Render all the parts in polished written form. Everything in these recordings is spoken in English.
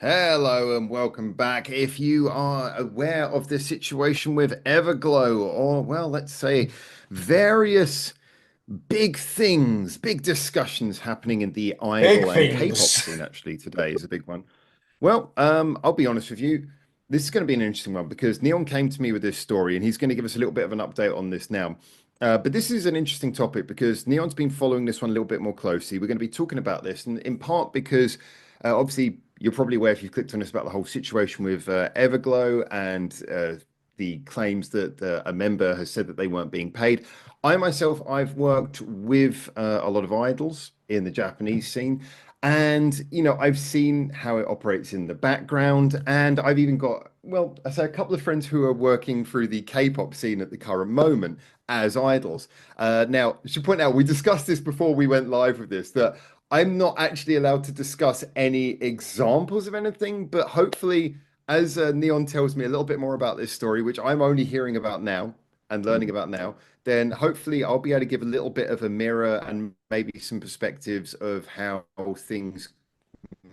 Hello and welcome back. If you are aware of the situation with Everglow, or well, let's say various big things, big discussions happening in the Big idol and K-pop things. scene actually today is a big one. Well, I'll be honest with you. This is going to be an interesting one because Neon came to me with this story and he's going to give us a little bit of an update on this now. But this is an interesting topic because Neon's been following this one a little bit more closely. We're going to be talking about this, and in part because obviously you're probably aware if you've clicked on this about the whole situation with Everglow and the claims that a member has said that they weren't being paid. I myself, I've worked with a lot of idols in the Japanese scene, and, I've seen how it operates in the background. And I've even got, well, I say a couple of friends who are working through the K-pop scene at the current moment as idols. Now, I should point out, we discussed this before we went live with this, that I'm not actually allowed to discuss any examples of anything, but hopefully, as Neon tells me a little bit more about this story, which I'm only hearing about now and learning about now, then hopefully I'll be able to give a little bit of a mirror and maybe some perspectives of how things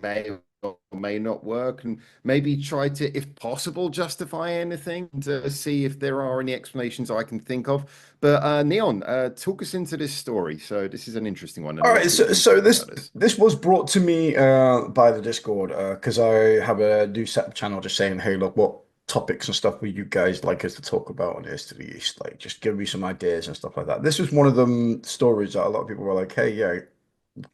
may or may not work, and maybe try to, if possible, justify anything to see if there are any explanations I can think of. But Neon, talk us into this story. So this is an interesting one, and All let's right, see what so you so think this about this. this was brought to me by the Discord because I have a new set up channel just saying, hey, look, what topics and stuff would you guys like us to talk about on East to the East? Like, just give me some ideas and stuff like that. This was one of them stories that a lot of people were like, hey, yeah,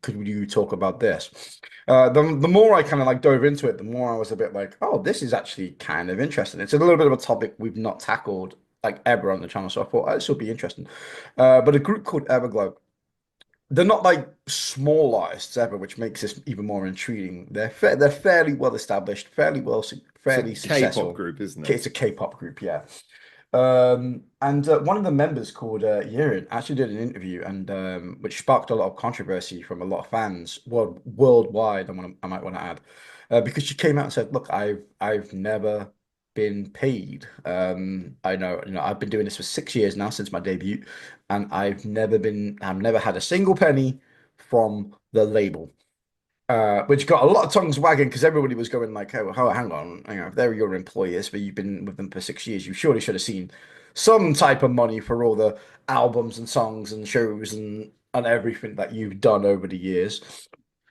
could you talk about this? The more I kind of like dove into it, the more I was a bit like, oh, this is actually kind of interesting. It's a little bit of a topic we've not tackled like ever on the channel, so I thought oh, this will be interesting. But a group called Everglow, they're not like small artists ever, which makes this even more intriguing. They're fairly well established, It's a fairly K-pop successful. group, isn't it? It's a K-pop group, yeah. And one of the members called Yiren actually did an interview, and which sparked a lot of controversy from a lot of fans worldwide. I might want to add, because she came out and said, "Look, I've never been paid. I know, I've been doing this for 6 years now since my debut, and I've never had a single penny from the label." Which got a lot of tongues wagging because everybody was going like, "Oh, hang on, if they're your employers, but you've been with them for 6 years, you surely should have seen some type of money for all the albums and songs and shows and everything that you've done over the years."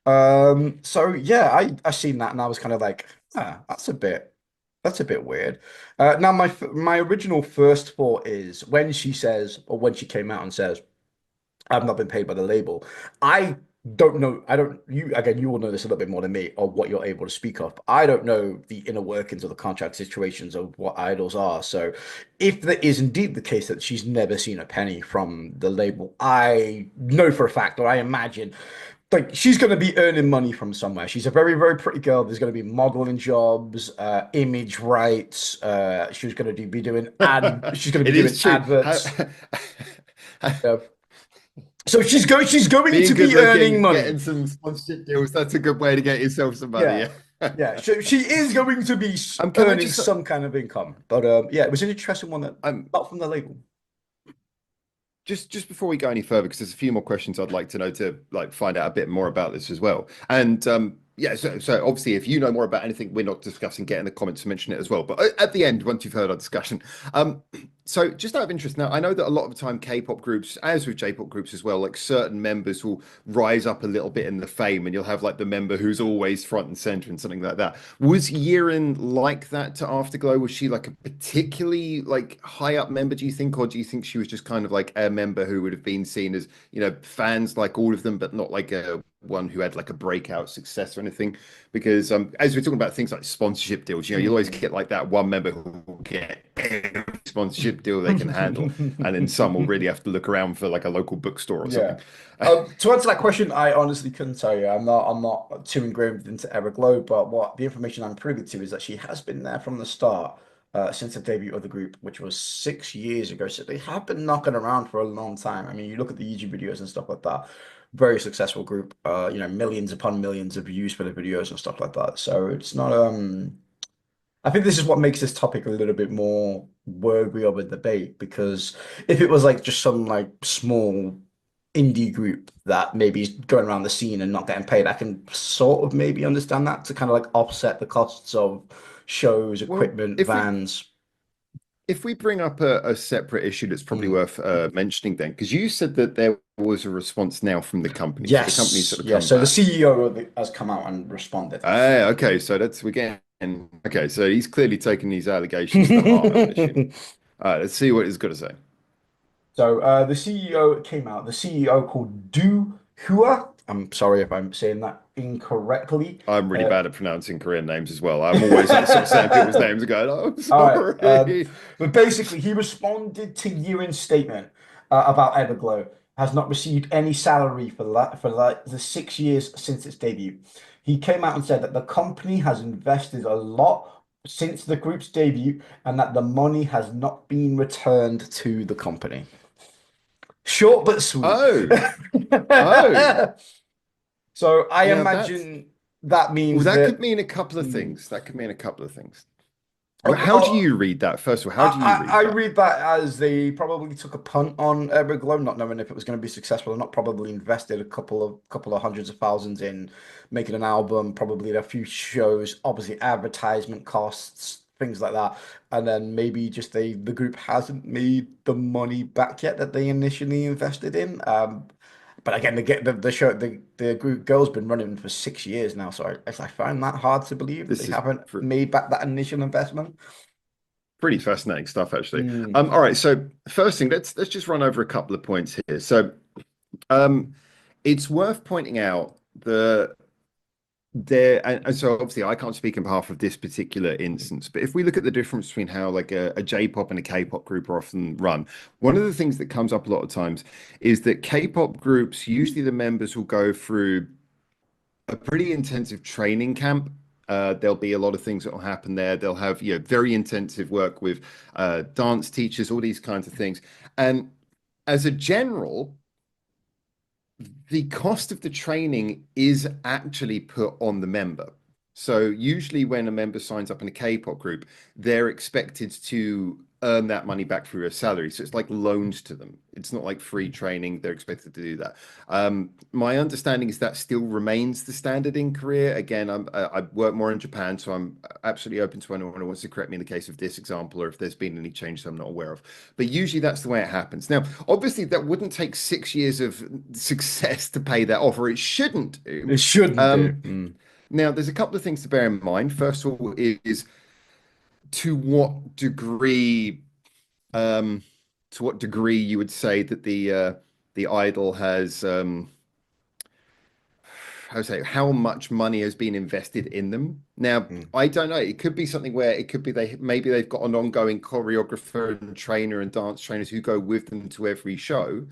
So yeah, I seen that and I was kind of like, that's a bit weird. Now my original first thought is when she says or when she came out and says, I've not been paid by the label. I don't know. I don't. You again. You will know this a little bit more than me, of what you're able to speak of. I don't know the inner workings of the contract situations of what idols are. So, if that is indeed the case that she's never seen a penny from the label, I know for a fact, or I imagine, like she's going to be earning money from somewhere. She's a very, very pretty girl. There's going to be modeling jobs, image rights. She's going to be doing ad. She's going to It be doing is true. adverts. Uh, so she's going Being to good be earning looking, money. getting some sponsorship deals, that's a good way to get yourself some money. Yeah. Yeah. Yeah. So she is going to be Can I earning just some kind of income. But yeah, it was an interesting one that not from the label. just before we go any further, because there's a few more questions I'd like to know to like find out a bit more about this as well. And yeah, so obviously, if you know more about anything we're not discussing, get in the comments to mention it as well. But at the end, once you've heard our discussion, so just out of interest, now I know that a lot of the time K-pop groups, as with J-pop groups as well, like certain members will rise up a little bit in the fame, and you'll have like the member who's always front and center and something like that. Was Yiren like that to Afterglow? Was she like a particularly like high up member, do you think, or do you think she was just kind of like a member who would have been seen as, fans like all of them, but not like a one who had like a breakout success or anything? Because as we're talking about things like sponsorship deals, you'll always Hmm. get like that one member who will get every sponsorship deal they can handle, and then some will really have to look around for like a local bookstore or Yeah. something. To answer that question, I honestly couldn't tell you. I'm not too ingrained into Everglow, but what the information I'm privy to is that she has been there from the start, since the debut of the group, which was 6 years ago. So they have been knocking around for a long time. I mean, you look at the YouTube videos and stuff like that. Very successful group. Millions upon millions of views for the videos and stuff like that. So it's not I think this is what makes this topic a little bit more worthy of a debate because if it was like just some like small indie group that maybe is going around the scene and not getting paid, I can sort of maybe understand that to kind of like offset the costs of shows, Well, equipment, vans. if we bring up a separate issue that's probably Mm. worth mentioning then, because you said that there was a response now from the company, so the company's Yes, sort of yes. come So the back. CEO has come out and responded. Ah, okay, so that's we're getting okay, so he's clearly taking these allegations to heart, I would assume. All right, let's see what he's got to say. So the CEO came out. The CEO called Du Hua. I'm sorry if I'm saying that incorrectly. I'm really Uh, bad at pronouncing Korean names as well. I'm always sort of saying people's names and going, "Oh, All right. sorry." But basically, he responded to Yiren's statement about Everglow has not received any salary for like the 6 years since its debut. He came out and said that the company has invested a lot since the group's debut and that the money has not been returned to the company. Short but sweet. Oh, oh. So I Now that's imagine that well, means that could that. mean a couple of Hmm. things. That could mean a couple of things. Well, Okay, how do oh, you read that? First of all, how do you I read that? read that as they probably took a punt on Everglow, not knowing if it was going to be successful or not. Probably invested a couple of hundreds of thousands in making an album, probably a few shows, obviously advertisement costs, things like that. And then maybe just the group hasn't made the money back yet that they initially invested in. But again, the show the group girl's been running for 6 years now, so I find that hard to believe that they This is haven't pr made back that initial investment. pretty fascinating stuff, actually. Mm. All right. So first thing, let's just run over a couple of points here. So, um, it's worth pointing out the there and so obviously I can't speak on behalf of this particular instance, but if we look at the difference between how like a J-pop and a K-pop group are often run, one of the things that comes up a lot of times is that K-pop groups, usually the members will go through a pretty intensive training camp. There'll be a lot of things that will happen there. They'll have, very intensive work with dance teachers, all these kinds of things. And as a general, the cost of the training is actually put on the member. So usually when a member signs up in a K-pop group, they're expected to earn that money back through a salary. So it's like loaned to them. It's not like free training. They're expected to do that. My understanding is that still remains the standard in Korea. Again, I work more in Japan, so I'm absolutely open to anyone who wants to correct me in the case of this example, or if there's been any changes I'm not aware of. But usually that's the way it happens. Now, obviously, that wouldn't take 6 years of success to pay that off, or it shouldn't do. It shouldn't do. Um, Now, there's a couple of things to bear in mind. First of all, is to what degree, um, you would say that the idol has how to say how much money has been invested in them. Now, Mm. I don't know. It could be something where it could be maybe they've got an ongoing choreographer and trainer and dance trainers who go with them to every show.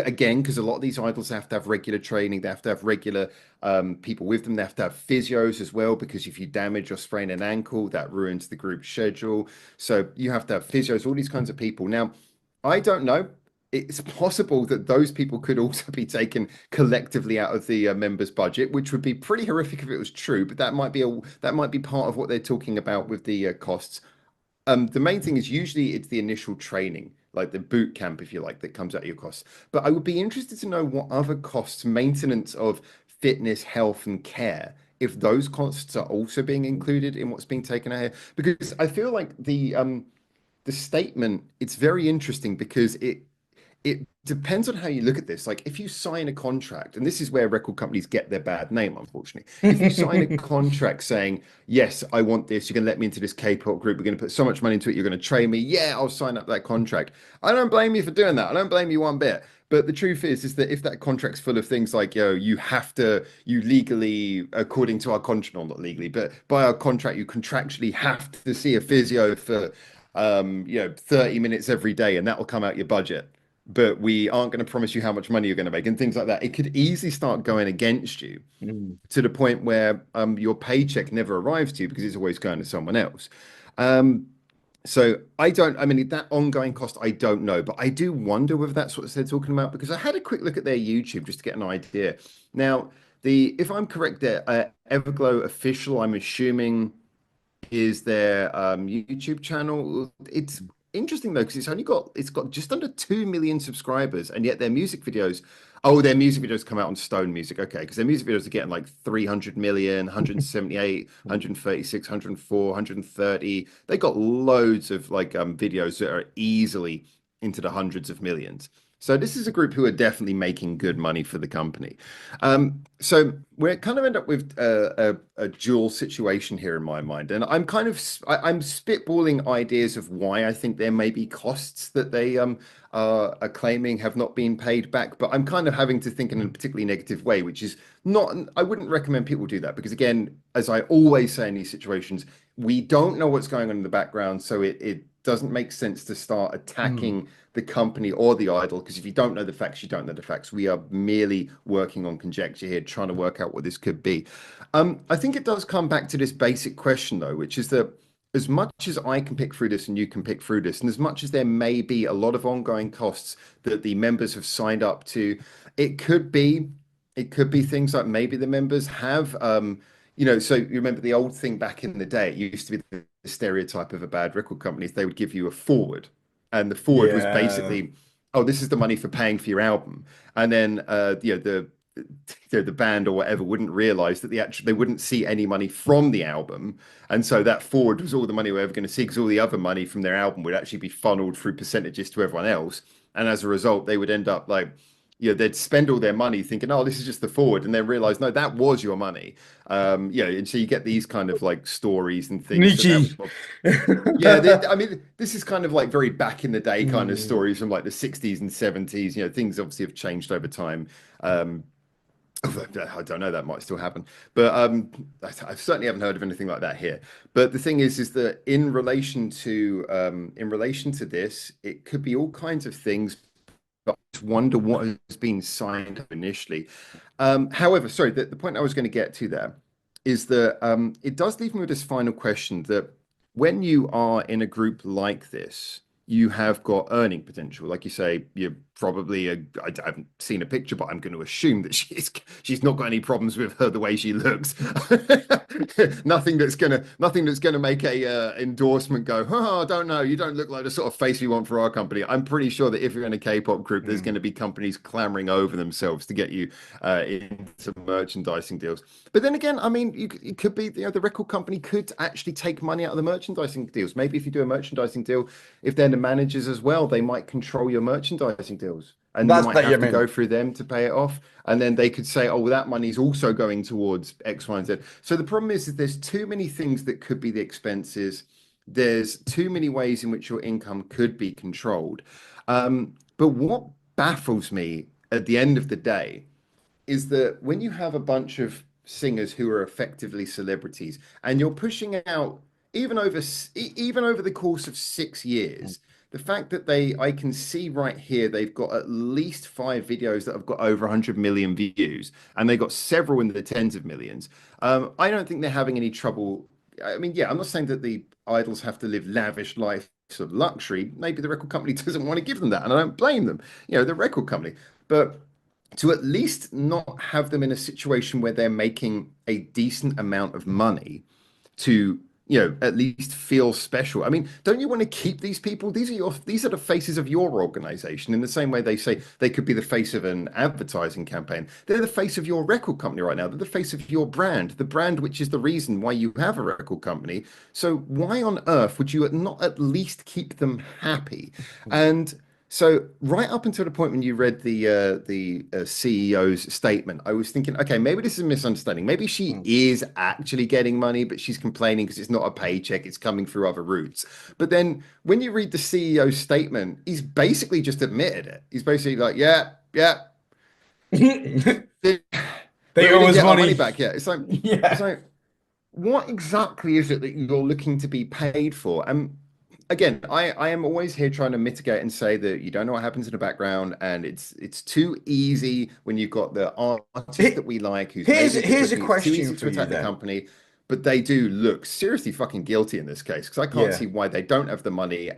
Again, because a lot of these idols have to have regular training, they have to have regular people with them. They have to have physios as well, because if you damage or sprain an ankle, that ruins the group schedule. So you have to have physios, all these kinds of people. Now, I don't know. It's possible that those people could also be taken collectively out of the members' budget, which would be pretty horrific if it was true. But that might be part of what they're talking about with the costs. The main thing is usually it's the initial training, like the boot camp, if you like, that comes out of your costs. But I would be interested to know what other costs, maintenance of fitness, health, and care, if those costs are also being included in what's being taken out here. Because I feel like the statement, it's very interesting because it depends on how you look at this. Like if you sign a contract, and this is where record companies get their bad name, unfortunately. If you sign a contract saying, yes, I want this, you're going to let me into this K-pop group, we're going to put so much money into it, you're going to train me. Yeah, I'll sign up that contract. I don't blame you for doing that. I don't blame you one bit. But the truth is that if that contract's full of things like, you legally, according to our contract, or not legally, but by our contract, you contractually have to see a physio for, 30 minutes every day, and that will come out your budget, but we aren't going to promise you how much money you're going to make and things like that. It could easily start going against you Mm. to the point where your paycheck never arrives to you because it's always going to someone else. Um, I mean, that ongoing cost, I don't know, but I do wonder whether that's what they're talking about, because I had a quick look at their YouTube just to get an idea. Now, if I'm correct, there, Everglow official, I'm assuming, is their YouTube channel. It's interesting though, because it's got just under 2 million subscribers, and yet their music videos Oh, their music videos come out on Stone Music. Okay, because their music videos are getting like 300 million, 178, 136, 104, 130. They got loads of like videos that are easily into the hundreds of millions. So this is a group who are definitely making good money for the company. So we're kind of end up with a dual situation here in my mind, and I'm kind of I'm spitballing ideas of why I think there may be costs that they are claiming have not been paid back. But I'm kind of having to think in a particularly negative way, which is not, I wouldn't recommend people do that because, again, as I always say in these situations, we don't know what's going on in the background. So it doesn't make sense to start Mm. attacking the company or the idol because if you don't know the facts, you don't know the facts. We are merely working on conjecture here, trying to work out what this could be. I think it does come back to this basic question, though, which is that as much as I can pick through this and you can pick through this, and as much as there may be a lot of ongoing costs that the members have signed up to, it could be it could be things like maybe the members have so you remember the old thing back in the day, it used to be the stereotype of a bad record company is they would give you a forward, and the forward was Yeah. basically, oh, this is the money for paying for your album. And then the band or whatever wouldn't realize that they wouldn't see any money from the album, and so that forward was all the money we're ever going to see because all the other money from their album would actually be funneled through percentages to everyone else, and as a result they would end up like, they'd spend all their money thinking, oh, this is just the forward, and then realize, no, that was your money. And so you get these kind of like stories and things that Nietzsche. would, I mean, this is kind of like very back in the day kind of Mm. stories from like the 60s and 70s. Things obviously have changed over time. Um, I don't know, that might still happen, but I certainly haven't heard of anything like that here. But the thing is that in relation to this, it could be all kinds of things. But I just wonder what has been signed up initially. However, sorry, the point I was going to get to there is that it does leave me with this final question that when you are in a group like this, you have got earning potential. Like you say, you're probably I haven't seen a picture, but I'm going to assume that she's not got any problems with her the way she looks. Nothing that's gonna make a endorsement go, oh, I don't know, you don't look like the sort of face we want for our company. I'm pretty sure that if you're in a K-pop group, there's going Mm. to be companies clamoring over themselves to get you into merchandising deals. But then again, I mean, it could be, the record company could actually take money out of the merchandising deals. Maybe if you do a merchandising deal, if they're the managers as well, they might control your merchandising deals. And you That's might that. Yeah, I have to mean, go through them to pay it off. And then they could say, oh, well, that money's also going towards X, Y, and Z. So the problem is that there's too many things that could be the expenses. There's too many ways in which your income could be controlled. But what baffles me at the end of the day is that when you have a bunch of singers who are effectively celebrities and you're pushing out even over the course of 6 years, the fact that I can see right here they've got at least 5 videos that have got over 100 million views, and they got several in the tens of millions. I don't think they're having any trouble. I mean, yeah, I'm not saying that the idols have to live lavish lives of luxury. Maybe the record company doesn't want to give them that, and I don't blame them. The record company, but to at least not have them in a situation where they're making a decent amount of money to at least feel special. I mean, don't you want to keep these people? These are the faces of your organization in the same way they say they could be the face of an advertising campaign. They're the face of your record company right now. They're the face of your brand, the brand which is the reason why you have a record company. So why on earth would you not at least keep them happy? And so right up until the point when you read the CEO's statement, I was thinking, okay, maybe this is a misunderstanding. Maybe she mm. is actually getting money, but she's complaining because it's not a paycheck; it's coming through other routes. But then when you read the CEO's statement, he's basically just admitted it. He's basically like, yeah, yeah, They but we owe didn't us get our money money. back yet. It's Yeah. like, what exactly is it that you're looking to be paid for? And again, I am always here trying to mitigate and say that you don't know what happens in the background, and it's too easy when you've got the artist that He- we like who's Here's made a good here's a living. It's too question easy for to you attack the then. company, but they do look seriously fucking guilty in this case because I can't Yeah. see why they don't have the money.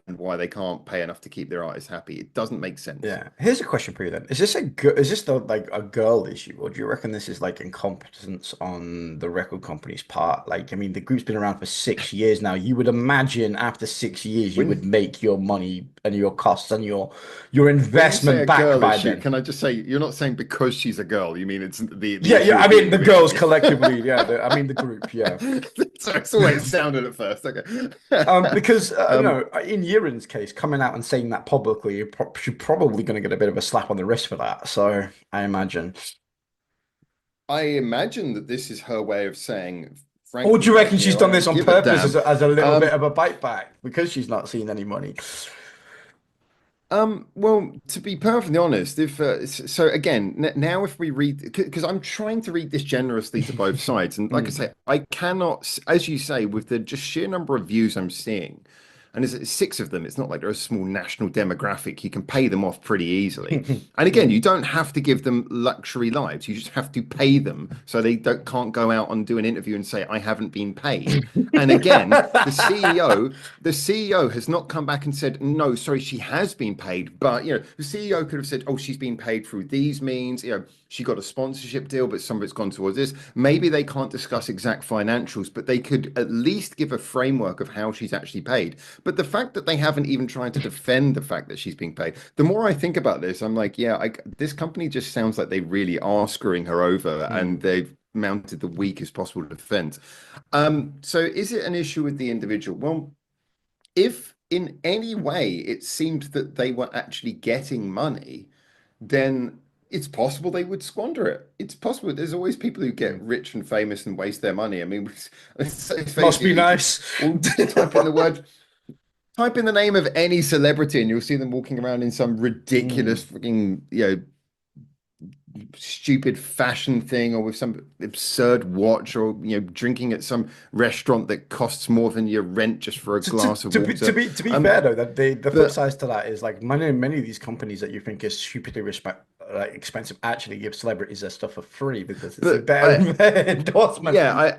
why they can't pay enough to keep their artists happy. It doesn't make sense. Yeah. Here's a question for you then. Is this is this the like a girl issue, or do you reckon this is like incompetence on the record company's part? Like, I mean, the group's been around for 6 years now. You would imagine after 6 years you would When make your money and your costs and your when you say investment a back girl by issue, then. can I just say you're not saying because she's a girl, you mean it's the Yeah, issue yeah. of I the mean, the individual. girls collectively. Yeah. I mean, the group. Yeah. That's the way it sounded at first. Okay. Because Um, in Yiren's case, coming out and saying that publicly, she's probably going to get a bit of a slap on the wrist for that. So I imagine. I imagine that this is her way of saying, Or do frankly, you like, reckon she's I done this don't on give a purpose damn. as a little bit Um, of a bite back because she's not seen any money? well, to be perfectly honest, if so, again, now if we read, because I'm trying to read this generously to both sides, and like I Hmm. say, I cannot, as you say, with the just sheer number of views I'm seeing, and there's six of them. It's not like they're a small national demographic. You can pay them off pretty easily. And again, Hmm. you don't have to give them luxury lives. You just have to pay them so they can't go out and do an interview and say, I haven't been paid. And again, the CEO has not come back and said, no, sorry, she has been paid. But, the CEO could have said, oh, she's been paid through these means. She got a sponsorship deal, but some of it's gone towards this. Maybe they can't discuss exact financials, but they could at least give a framework of how she's actually paid. But the fact that they haven't even tried to defend the fact that she's being paid, the more I think about this, I'm like, yeah, this company just sounds like they really are screwing her over and Hmm. they've mounted the weakest possible defense. So is it an issue with the individual? Well, if in any way it seemed that they were actually getting money, then it's possible they would squander it. It's possible. There's always people who get Hmm. rich and famous and waste their money. I mean, let's face Must it, be you just nice. or just type in the word, type in the name of any celebrity, and you'll see them walking around in some ridiculous Hmm. freaking, stupid fashion thing or with some absurd watch or drinking at some restaurant that costs more than your rent just for a To, to, glass of to be to water. be to be um fair though, that the flip but side to that is like many of these companies that you think is stupidly expensive actually give celebrities their stuff for free because it's a but better I endorsement. Yeah,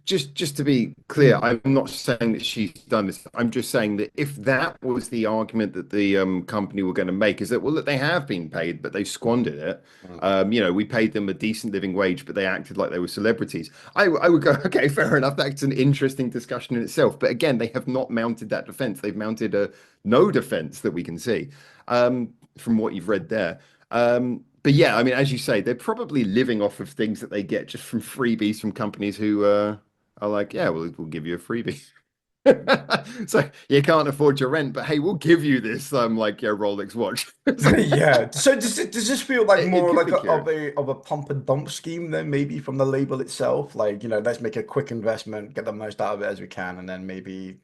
just to be clear, Mm, I'm not saying that she's done this. I'm just saying that if that was the argument that the company were going to make, is that well, that they have been paid, but they squandered it. mm, We paid them a decent living wage, but they acted like they were celebrities. I would go, okay, fair enough. That's an interesting discussion in itself. But again, they have not mounted that defense. They've mounted a no defense that we can see from what you've read there. But yeah, I mean, as you say, they're probably living off of things that they get just from freebies from companies who are like, yeah, we'll give you a freebie. So you can't afford your rent, but hey, we'll give you this like your Rolex watch. So, Yeah. So does this feel like it more could like be of curious. a pump and dump scheme then maybe from the label itself? Like, let's make a quick investment, get the most out of it as we can, and then maybe,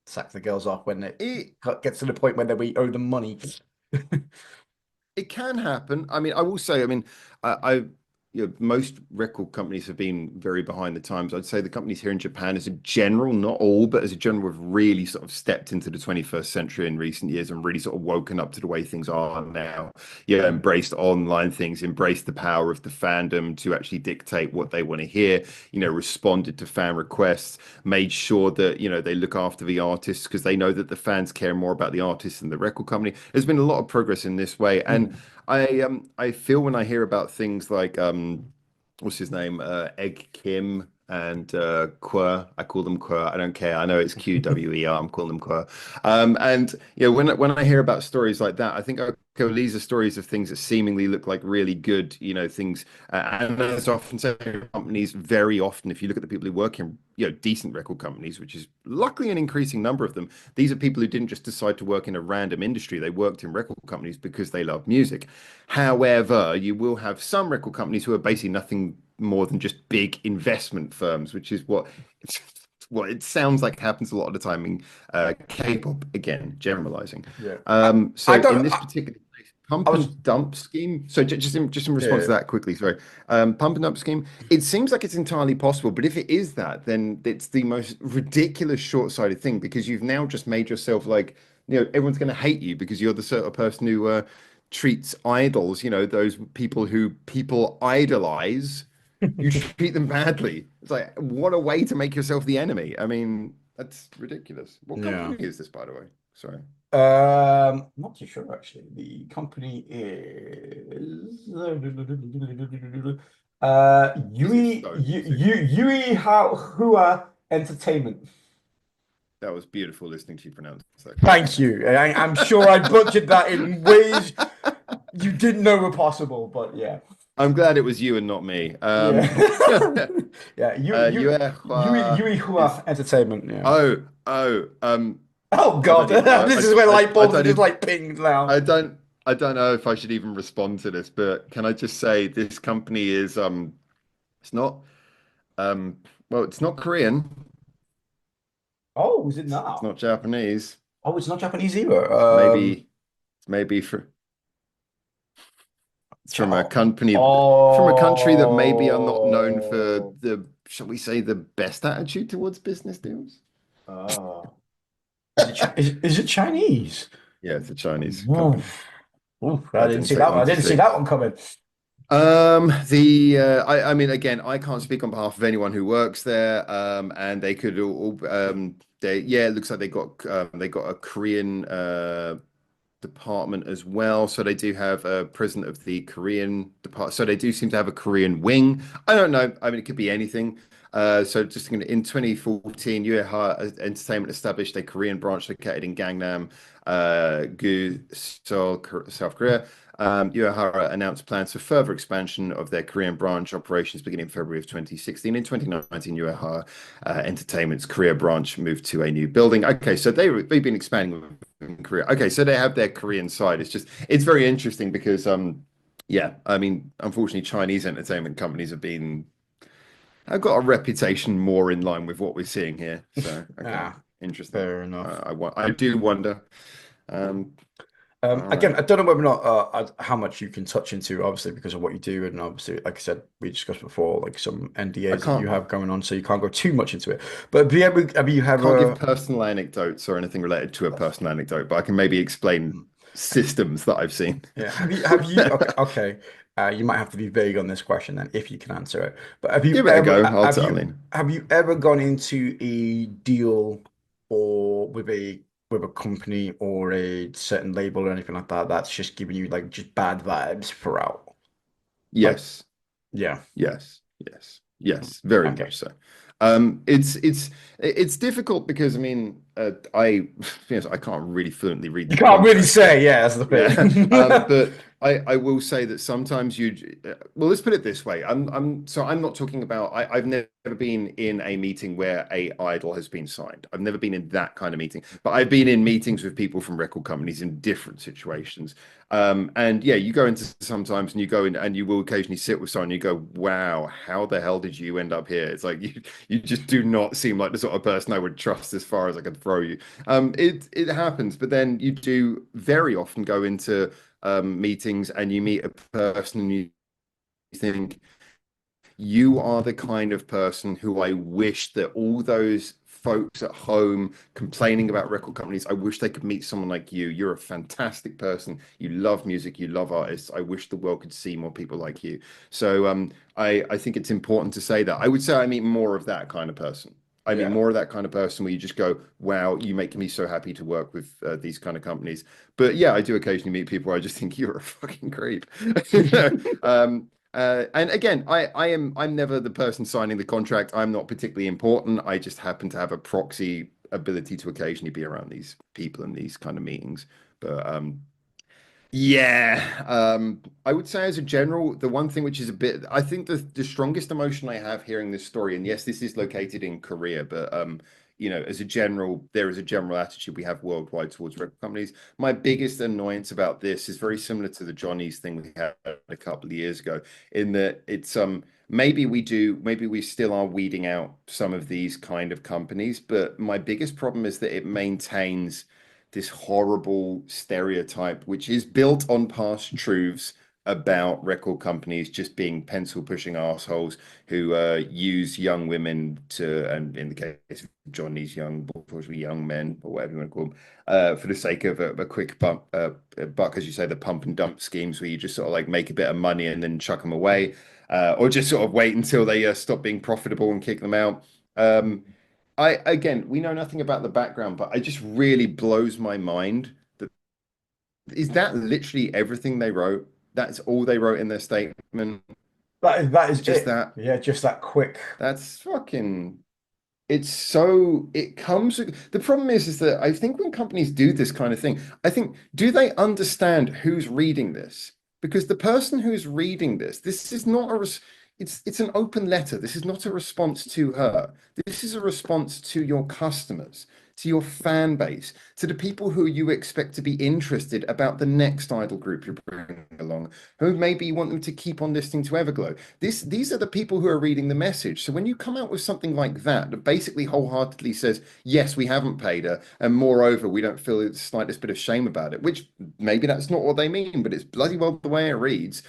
sack the girls off when it It gets to the point where we owe them money. It can happen. I mean, I will say, I mean, I most record companies have been very behind the times. I'd say the companies here in Japan, as a general, not all, but as a general, have really sort of stepped into the 21st century in recent years and really sort of woken up to the way things are now. Yeah, Mm, embraced online things, embraced the power of the fandom to actually dictate what they want to hear, responded to fan requests, made sure that, they look after the artists because they know that the fans care more about the artists than the record company. There's been a lot of progress in this way. And mm. I feel when I hear about things like what's his name? Egg Kim and Quer. I call them Quer. I don't care. I know it's QWER. I'm calling them Quer. And when I hear about stories like that, I think okay, well, these are stories of things that seemingly look like really good, things. And as often said, companies very often, if you look at the people who work in, decent record companies, which is luckily an increasing number of them, these are people who didn't just decide to work in a random industry. They worked in record companies because they love music. However, you will have some record companies who are basically nothing more than just big investment firms, which is what it sounds like happens a lot of the time in K-pop. Again, generalizing. Yeah. I So don't in this particular case, I pump was and dump scheme. So just in response to yeah. that quickly, sorry. Pump and dump scheme. It seems like it's entirely possible, but if it is that, then it's the most ridiculous short-sighted thing because you've now just made yourself like everyone's going to hate you because you're the sort of person who treats idols, those people who people idolize, you treat them badly. It's like, what a way to make yourself the enemy. I mean, That's ridiculous. What Yeah. company is this, by the way? Sorry. Not too sure actually. The company is Is it Yui Stone Yu, Music? Yu, Yui Hua Entertainment. That was beautiful listening to you pronounce that Thank correctly. you. I'm sure I butchered that in ways you didn't know were possible, but yeah. I'm glad it was you and not me. Yeah. Yeah, Yui Is Hua Entertainment, yeah. oh Oh I God, don't even know. this is where light I bulbs are don't just even like pinged now. I don't I don't know if I should even respond to this, but can I just say this company is it's not um well it's not Korean, Oh, is it it's now? not Japanese. Oh, it's not Japanese either. It's maybe for it's from a country that maybe are not known for Oh. the, shall we say, the best attitude towards business deals. Oh. Is it Chinese? Yeah, it's a Chinese company. Oof. Oof, I That didn't didn't see take that one. long I to didn't see see. that one coming. I mean, again, I can't speak on behalf of anyone who works there. And they could yeah, it looks like they got a Korean department as well. So they do have a president of the Korean department. So they do seem to have a Korean wing. I don't know. I mean, it could be anything. So just thinking in 2014, UEHA Entertainment established a Korean branch located in Gangnam, gu South Korea. UEHA announced plans for further expansion of their Korean branch operations beginning in February of 2016. In 2019, UEHA Entertainment's Korea branch moved to a new building. Okay, so they've been expanding in Korea. Okay, so they have their Korean side. It's very interesting because yeah, I mean, unfortunately, Chinese entertainment companies have got a reputation more in line with what we're seeing here. So okay, Ah, interesting. fair enough. I do wonder. Um, all Again, right. I don't know whether or not how much you can touch into, obviously, because of what you do, and obviously, like I said, we discussed before, like some I NDAs that you can't have going on, so you can't go too much into it. But have you I can't give ever? personal anecdotes or anything related to a personal anecdote, but I can maybe explain systems that I've seen. Yeah, have you? Okay, okay. You might have to be vague on this question then, if you can answer it. But have you Give it a ever go. I'll tell you. have you ever gone into a deal or with a company or a certain label or anything like that that's just giving you like just bad vibes throughout? Like, Yes. yeah. Yes, yes, very Okay. much so. It's difficult because I mean, yes, I can't really fluently read You the can't really contract, but say, yeah, that's the yeah, thing. but I will say that sometimes well, let's put it this way. I'm not talking about. I've never been in a meeting where a idol has been signed. I've never been in that kind of meeting, but I've been in meetings with people from record companies in different situations. And yeah, you go into sometimes and you go in and you will occasionally sit with someone and you go, wow, how the hell did you end up here? It's like you just do not seem like the sort of person I would trust as far as I could throw you. It happens, but then you do very often go into meetings and you meet a person and you think, you are the kind of person who I wish that all those folks at home complaining about record companies, I wish they could meet someone like you. You're a fantastic person. You love music, you love artists. I wish the world could see more people like you. So I think it's important to say that. I would say I meet more of that kind of person. I mean, Yeah. more of that kind of person where you just go, wow, you make me so happy to work with these kind of companies. But yeah, I do occasionally meet people where I just think you're a fucking creep. And again, I'm never the person signing the contract. I'm not particularly important. I just happen to have a proxy ability to occasionally be around these people in these kind of meetings. But yeah, I would say as a general, the one thing which is a bit, I think the strongest emotion I have hearing this story, and yes, this is located in Korea, but as a general, there is a general attitude we have worldwide towards record companies. My biggest annoyance about this is very similar to the Johnny's thing we had a couple of years ago, in that it's maybe we still are weeding out some of these kind of companies, but my biggest problem is that it maintains this horrible stereotype, which is built on past truths about record companies just being pencil pushing assholes who use young women to, and in the case of Johnny's young, unfortunately young men, or whatever you want to call them, for the sake of a quick a buck, as you say, the pump and dump schemes where you just sort of like make a bit of money and then chuck them away, or just sort of wait until they stop being profitable and kick them out. I again, we know nothing about the background, but it just really blows my mind that is that literally everything they wrote? That's all they wrote in their statement. That is Just it. that. Yeah, just that quick. That's fucking. It's so it comes. The problem is that I think when companies do this kind of thing, I think do they understand who's reading this? Because the person who's reading this is not it's an open letter. This is not a response to her. This is a response to your customers, to your fan base, to the people who you expect to be interested about the next idol group you're bringing along, who maybe you want them to keep on listening to Everglow. These are the people who are reading the message. So when you come out with something like that, that basically wholeheartedly says, yes, we haven't paid her, and moreover, we don't feel the slightest bit of shame about it, which maybe that's not what they mean, but it's bloody well the way it reads.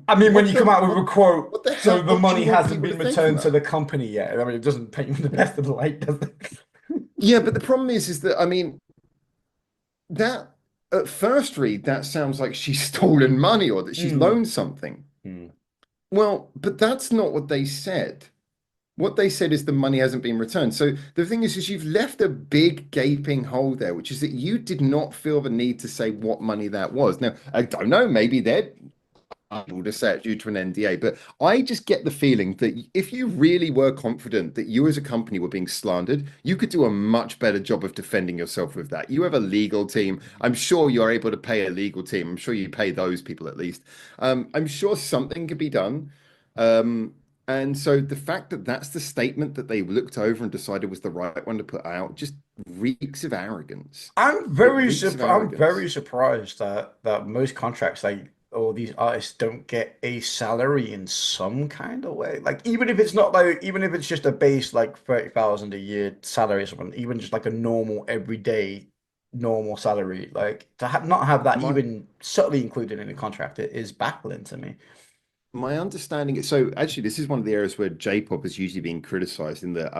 I mean, when you come out with a quote, What the so hell? the What do you money want hasn't people to been think from returned to that? the company yet. I mean, it doesn't paint you in the best of the light, does it? Yeah, but the problem is that I mean that at first read that sounds like she's stolen money or that she's Mm. loaned something. Mm. Well, but that's not what they said. What they said is the money hasn't been returned. So the thing is you've left a big gaping hole there, which is that you did not feel the need to say what money that was. Now, I don't know, maybe they're able to say it due to an NDA, but I just get the feeling that if you really were confident that you as a company were being slandered, you could do a much better job of defending yourself with that. You have a legal team. I'm sure you're able to pay a legal team. I'm sure you pay those people at least. I'm sure something could be done. Um, and so the fact that that's the statement that they looked over and decided was the right one to put out just reeks of arrogance. It reeks of I'm arrogance. very surprised that most contracts like or these artists don't get a salary in some kind of way. Like even if it's not like even if it's just a base like 30,000 a year salary or something, even just like a normal everyday normal salary, like to not have that My even subtly included in a contract, it is baffling to me. My understanding is so actually this is one of the areas where J-pop is usually being criticized in that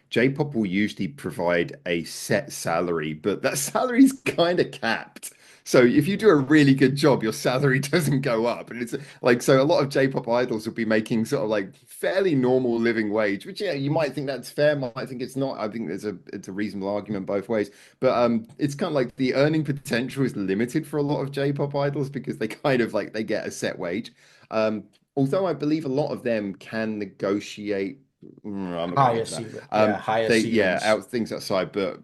J-pop will usually provide a set salary, but that salary is kind of capped. So if you do a really good job, your salary doesn't go up. And it's like so a lot of J-pop idols will be making sort of like fairly normal living wage, which yeah, you might think that's fair, might think it's not. I think it's a reasonable argument both ways. But it's kind of like the earning potential is limited for a lot of J-pop idols because they kind of like they get a set wage. Although I believe a lot of them can negotiate. I'm not going to get Higher into that. ceiling, yeah, higher Yeah, ceilings, out things outside, but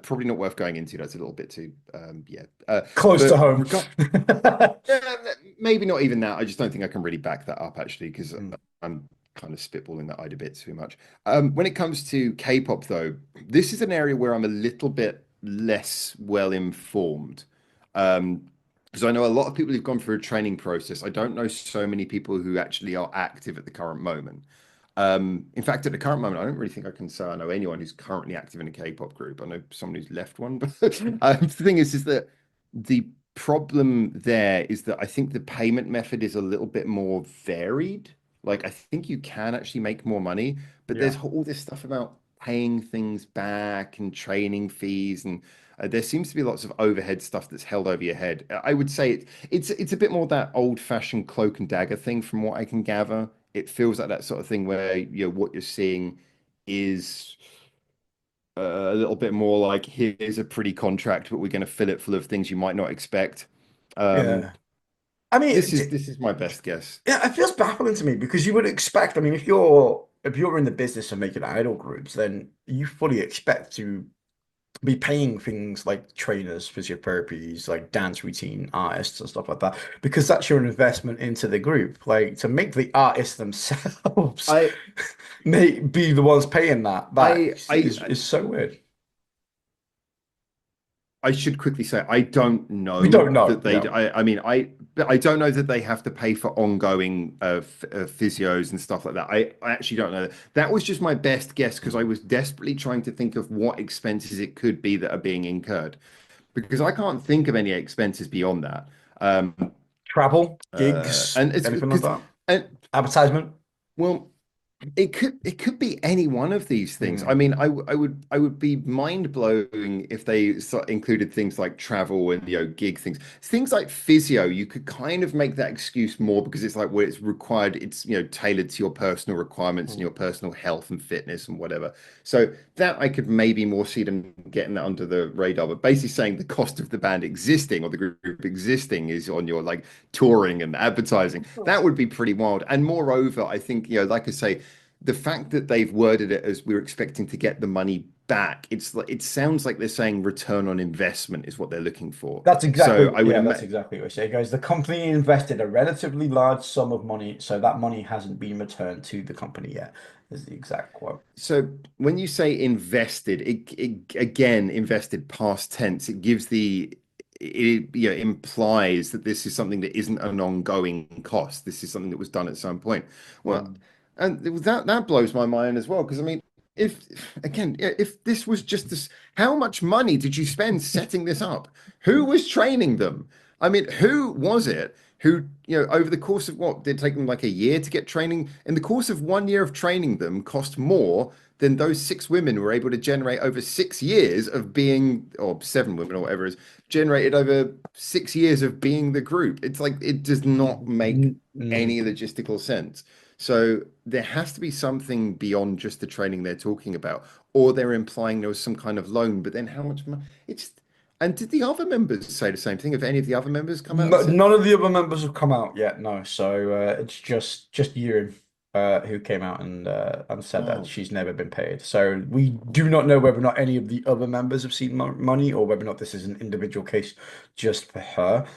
probably not worth going into. That's a little bit too, yeah. close to But home. regard, yeah, maybe not even that. I just don't think I can really back that up actually, because Mm. I'm kind of spitballing that idea a bit too much. When it comes to K-pop, though, this is an area where I'm a little bit less well informed. Um, because I know a lot of people who've gone through a training process. I don't know so many people who actually are active at the current moment. In fact, at the current moment, I don't really think I can say I know anyone who's currently active in a K-pop group. I know someone who's left one, but the thing is that the problem there is that I think the payment method is a little bit more varied. Like I think you can actually make more money, but Yeah. there's all this stuff about paying things back and training fees and there seems to be lots of overhead stuff that's held over your head. I would say it's a bit more that old-fashioned cloak and dagger thing from what I can gather. It feels like that sort of thing where what you're seeing is a little bit more like here's a pretty contract, but we're going to fill it full of things you might not expect. Um, Yeah. I mean, this is my best guess. yeah, it feels baffling to me because you would expect, I mean, if you're in the business of making idol groups, then you fully expect to be paying things like trainers, physiotherapies, like dance routine artists and stuff like that, because that's your investment into the group. Like to make the artists themselves I may be the ones paying that. That I I is so weird. I should quickly say I don't We know don't know. that they. Yeah. I mean I don't know that they have to pay for ongoing physios and stuff like that. I actually don't know. That was just my best guess because I was desperately trying to think of what expenses it could be that are being incurred because I can't think of any expenses beyond that. Um, Travel, gigs, and it's anything like because that. and Advertisement. well. it could be any one of these things. I Hmm. mean, I would be mind blowing if they included things like travel and gig things. Things like physio, you could kind of make that excuse more because it's like where it's required, it's tailored to your personal requirements and Hmm. your personal health and fitness and whatever. So that I could maybe more see them getting that under the radar, but basically saying the cost of the band existing or the group existing is on your like touring and advertising. That would be pretty wild. And moreover, I think, like I say, the fact that they've worded it as we're expecting to get the money back, it's like it sounds like they're saying return on investment is what they're looking for. That's So exactly, I would yeah, that's imagine. exactly what I say. It goes, the company invested a relatively large sum of money, so that money hasn't been returned to the company yet, is the exact quote. So when you say invested, it again invested past tense. It gives it implies that this is something that isn't an ongoing cost. This is something that was done at some point. Well, Mm. and that blows my mind as well because I mean, if again, if this was just this, how much money did you spend setting this up? Who was training them? I mean, who was it who, over the course of what did it take them like a year to get training? In the course of 1 year of training them cost more than those six women were able to generate over 6 years of being, or seven women or whatever it is, generated over 6 years of being the group. It's like it does not make Mm. any logistical sense. So there has to be something beyond just the training they're talking about, or they're implying there was some kind of loan. But then how much money? It's and did the other members say the same thing? Have any of the other members come out and No, said, none of the other members have come out yet, no. So it's just Yiren who came out and said that "Oh, she's never been paid. So we do not know whether or not any of the other members have seen mo money or whether or not this is an individual case just for her.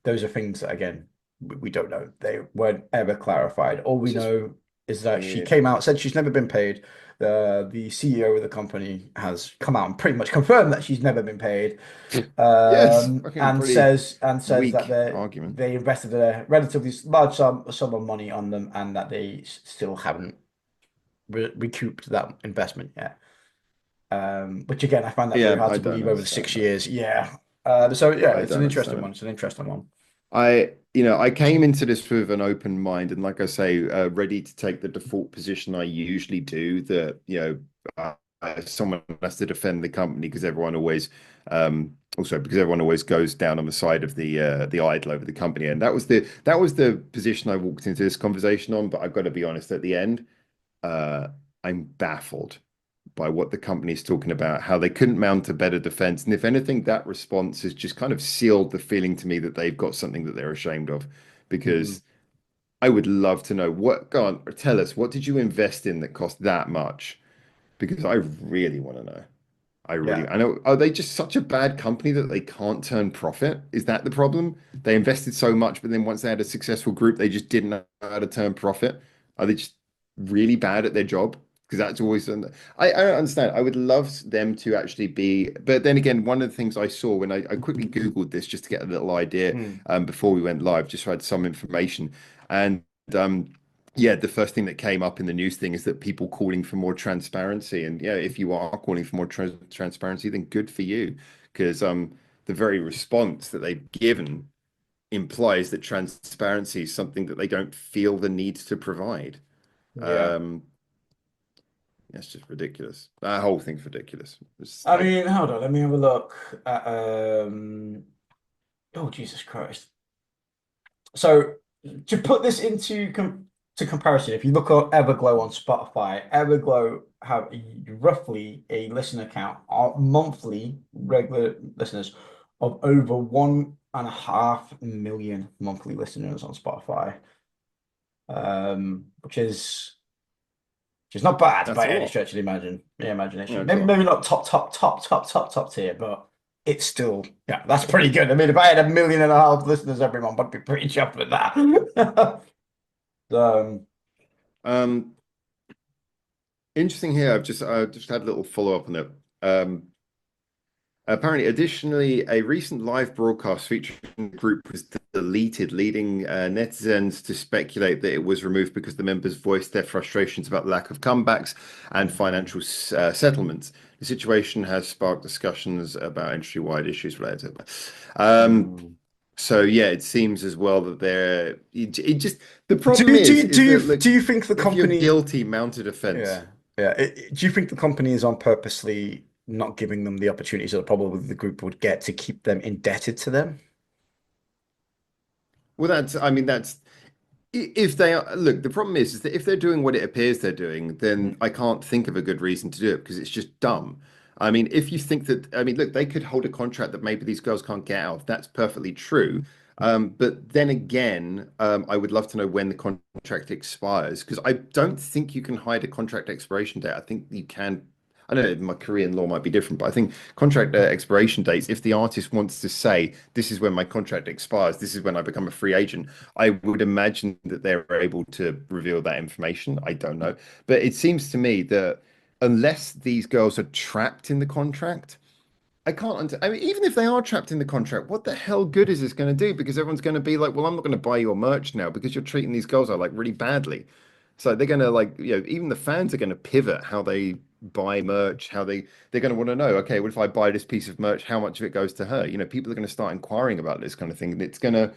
Those are things that again we don't know. They weren't ever clarified. All we it's just know is that she weird." came out, said she's never been paid. The CEO of the company has come out and pretty much confirmed that she's never been paid, Yes, fucking pretty and says that weak argument. they invested a relatively large sum of money on them and that they still haven't recouped that investment yet. Which again, I find that very Yeah, hard I to don't believe over the understand six that. years. Yeah. So yeah, I it's an don't interesting understand it. one. It's an interesting one. I came into this with an open mind, and like I say, ready to take the default position I usually do. That someone has to defend the company because everyone always, also because everyone always goes down on the side of the idol over the company, and that was the position I walked into this conversation on. But I've got to be honest, at the end, uh, I'm baffled by what the company is talking about, how they couldn't mount a better defense. And if anything, that response has just kind of sealed the feeling to me that they've got something that they're ashamed of. Mm. Because I would love to know go on, tell us, what did you invest in that cost that much? Because I really want to know. Yeah. I know, are they just such a bad company that they can't turn profit? Is that the problem? They invested so much, but then once they had a successful group, they just didn't know how to turn profit. Are they just really bad at their job? Because that's always, I don't understand. I would love them to actually be, but then again, one of the things I saw when I quickly Googled this just to get a little idea Mm. before we went live, just so I had some information. And yeah, the first thing that came up in the news thing is that people calling for more transparency. And yeah, if you are calling for more transparency, then good for you, because the very response that they've given implies that transparency is something that they don't feel the need to provide. Yeah. Um, that's just ridiculous. That whole thing's ridiculous. It's I like, mean, hold on, let me have a look at oh Jesus Christ. So to put this into to comparison, if you look at Everglow on Spotify, Everglow have roughly a listener count, monthly regular listeners of over 1.5 million monthly listeners on Spotify, which is not bad that's by a any lot. stretch of the Yeah, imagination. it's a lot. Maybe not top tier, but it's still, yeah, that's pretty good. I mean, if I had 1.5 million listeners every month, I'd be pretty chuffed with that. Um, Um, Interesting here. I've just had a little follow up on it. Apparently, additionally, a recent live broadcast featuring the group was deleted, leading netizens to speculate that it was removed because the members voiced their frustrations about lack of comebacks and financial settlements. The situation has sparked discussions about industry-wide issues related to it. mm. So yeah, it seems as well that it just the Do problem you do you do is you that look, do you think the if you're company? guilty, mounted offense. Yeah, yeah. Do you think the company is on purposely not giving them the opportunities that probably the group would get to keep them indebted to them? Well, I mean, if they are, look, the problem is that if they're doing what it appears they're doing, then Mm. I can't think of a good reason to do it because it's just dumb. I mean, if you think that, I mean, look, they could hold a contract that maybe these girls can't get out of. That's perfectly true. But then again, I would love to know when the contract expires because I don't think you can hide a contract expiration date. I think you can. I don't know, my Korean law might be different, but I think contract expiration dates, if the artist wants to say, this is when my contract expires, this is when I become a free agent, I would imagine that they're able to reveal that information. I don't know. But it seems to me that unless these girls are trapped in the contract, I can't. I mean, even if they are trapped in the contract, what the hell good is this going to do? Because everyone's going to be like, well, I'm not going to buy your merch now because you're treating these girls out like really badly. So they're going to like, even the fans are going to pivot how they buy merch, how they're going to want to know, okay, what if I buy this piece of merch, how much of it goes to her? People are going to start inquiring about this kind of thing. And it's gonna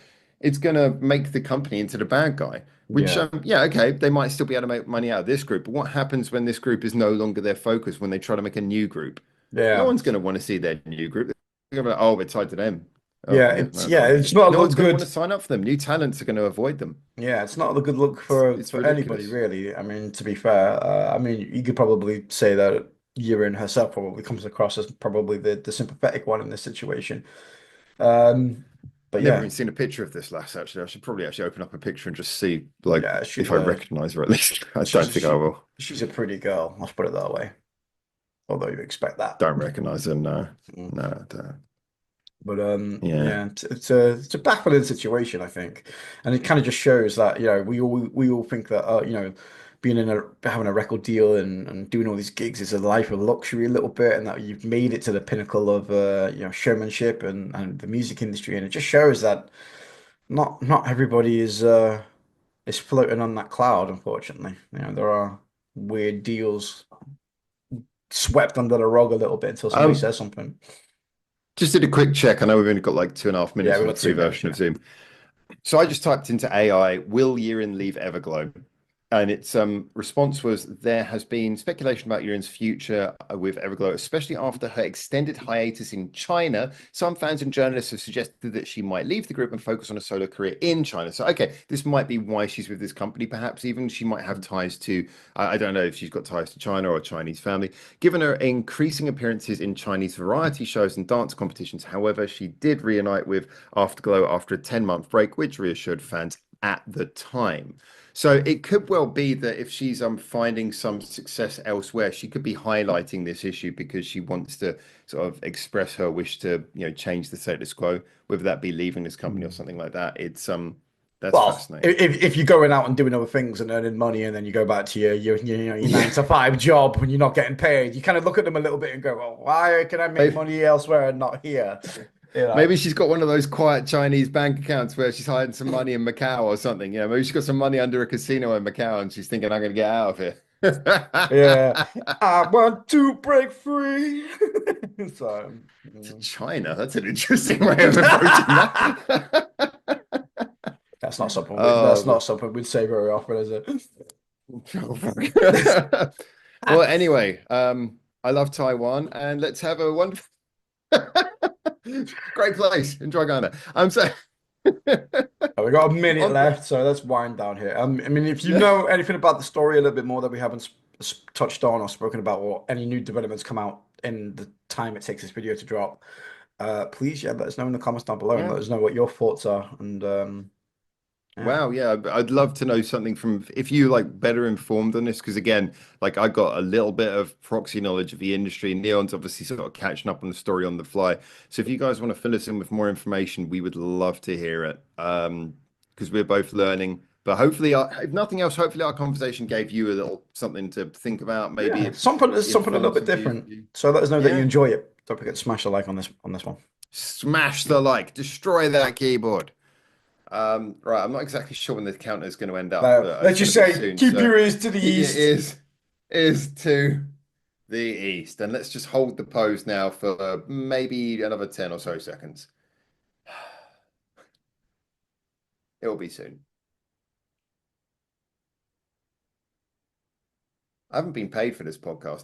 make the company into the bad guy. Which, Yeah, yeah, okay, they might still be able to make money out of this group, but what happens when this group is no longer their focus when they try to make a new group? No yeah, one's going to want to see their new group. They're going to be like, oh, we're tied to them. Oh, yeah. yeah, It's no, yeah. fine. It's not a No look one's going to want good. to sign up for them. New talents are going to avoid them. Yeah, it's not a good look It's for anybody ridiculous. really. I mean, to be fair, I mean, you could probably say that Yiren herself probably comes across as probably the sympathetic one in this situation. Um, but I've never yeah, even seen a picture of this lass, actually. I should probably actually open up a picture and just see, like, yeah, if I recognize her at least. I don't think I will. she's a pretty girl. Let's put it that way. Although you expect that. Don't recognize her, no. Mm. No, I don't. But Yeah. yeah, it's a baffling situation, I think, and it kind of just shows that we all think that being in a having a record deal and doing all these gigs is a life of luxury a little bit, and that you've made it to the pinnacle of showmanship and the music industry, and it just shows that not everybody is floating on that cloud, unfortunately. There are weird deals swept under the rug a little bit until somebody Um, says something. just did a quick check. I know we've only got like 2.5 minutes Yeah, on we've the got free 2 minutes. version of Yeah. Zoom. So I just typed into AI, will Yiren leave Everglow? And its response was there has been speculation about Yiren's future with Everglow, especially after her extended hiatus in China. Some fans and journalists have suggested that she might leave the group and focus on a solo career in China. So, okay, this might be why she's with this company. Perhaps even she might have ties to, I don't know if she's got ties to China or a Chinese family. Given her increasing appearances in Chinese variety shows and dance competitions, however, she did reunite with Afterglow after a 10-month break, which reassured fans at the time. So it could well be that if she's finding some success elsewhere, she could be highlighting this issue because she wants to sort of express her wish to, change the status quo, whether that be leaving this company or Hmm. something like that. That's Well, fascinating. if you're going out and doing other things and earning money, and then you go back to your nine Yeah. to five job when you're not getting paid, you kind of look at them a little bit and go, "Well, why can I make Maybe, money elsewhere and not here?" You know? maybe she's got one of those quiet Chinese bank accounts where she's hiding some money in Macau or something. Maybe she's got some money under a casino in Macau and she's thinking, I'm going to get out of here. Yeah, I want to break free. So, To mm. China. That's an interesting way of approaching that. That's Oh, not something we'd say very often, is it? oh, fuck. Well, anyway, I love Taiwan, and let's have a wonderful, great place. Enjoy going there. I'm so We got a minute on. left, so let's wind down here. I mean, if you know anything about the story a little bit more that we haven't touched on or spoken about, or any new developments come out in the time it takes this video to drop, please, yeah, let us know in the comments down below and Yeah. let us know what your thoughts are. And yeah, Wow, yeah, I'd love to know something from if you like better informed on this, because again, like I got a little bit of proxy knowledge of the industry. Neon's obviously sort of catching up on the story on the fly. So if you guys want to fill us in with more information, we would love to hear it. Because we're both learning. But hopefully, if nothing else, hopefully our conversation gave you a little something to think about. Maybe yeah, it something a little informed bit some views different. for you. So let us know that you Yeah. enjoy it. Don't forget to smash the like on this one. Smash the like, destroy that keyboard. Right, I'm not exactly sure when the counter is going to end up, but it's Let's going just to be say, soon. keep So your ears to the it east. is to the east, and let's just hold the pose now for maybe another 10 or so seconds. It'll be soon. I haven't been paid for this podcast,